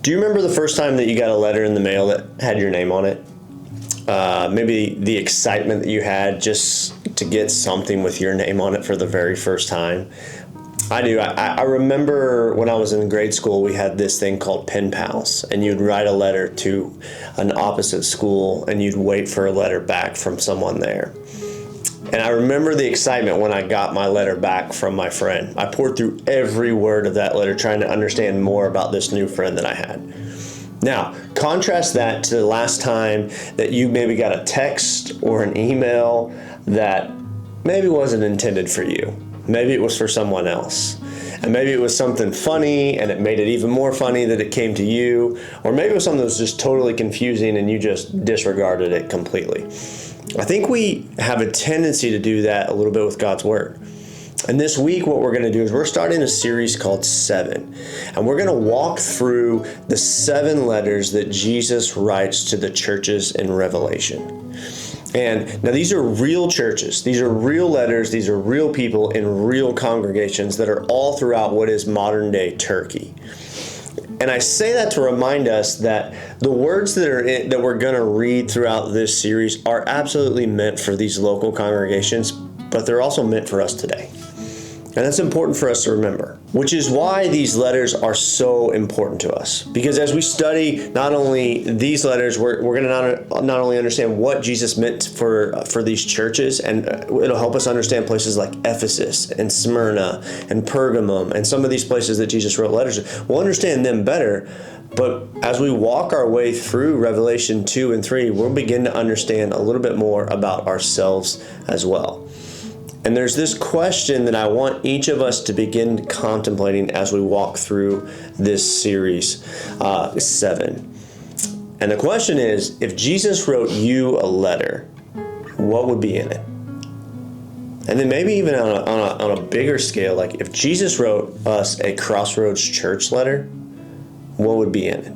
Do you remember the first time that you got a letter in the mail that had your name on it? Maybe the excitement that you had just to get something with your name on it for the very first time. I do. I remember when I was in grade school, we had this thing called pen pals, and you'd write a letter to an opposite school, and you'd wait for a letter back from someone there. And I remember the excitement when I got my letter back from my friend. I poured through every word of that letter, trying to understand more about this new friend that I had. Now, contrast that to the last time that you maybe got a text or an email that maybe wasn't intended for you. Maybe it was for someone else. And maybe it was something funny and it made it even more funny that it came to you. Or maybe it was something that was just totally confusing and you just disregarded it completely. I think we have a tendency to do that a little bit with God's Word. And this week, what we're going to do is we're starting a series called 7. And we're going to walk through the 7 letters that Jesus writes to the churches in Revelation. And now these are real churches. These are real letters. These are real people in real congregations that are all throughout what is modern day Turkey. And I say that to remind us that the words that we're going to read throughout this series are absolutely meant for these local congregations, but they're also meant for us today. And that's important for us to remember, which is why these letters are so important to us. Because as we study not only these letters, we're going to not only understand what Jesus meant for these churches, and it'll help us understand places like Ephesus and Smyrna and Pergamum and some of these places that Jesus wrote letters to. We'll understand them better. But as we walk our way through Revelation 2 and 3, we'll begin to understand a little bit more about ourselves as well. And there's this question that I want each of us to begin contemplating as we walk through this series, 7. And the question is, if Jesus wrote you a letter, what would be in it? And then maybe even on a bigger scale, like if Jesus wrote us a Crossroads Church letter, what would be in it?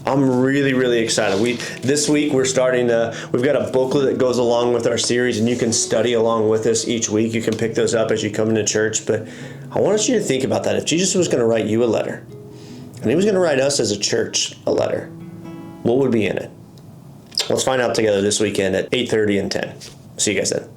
I'm really, really excited. This week we've got a booklet that goes along with our series, and you can study along with us each week. You can pick those up as you come into church. But I want you to think about that. If Jesus was going to write you a letter, and he was going to write us as a church a letter, what would be in it? Let's find out together this weekend at 8:30 and 10. See you guys then.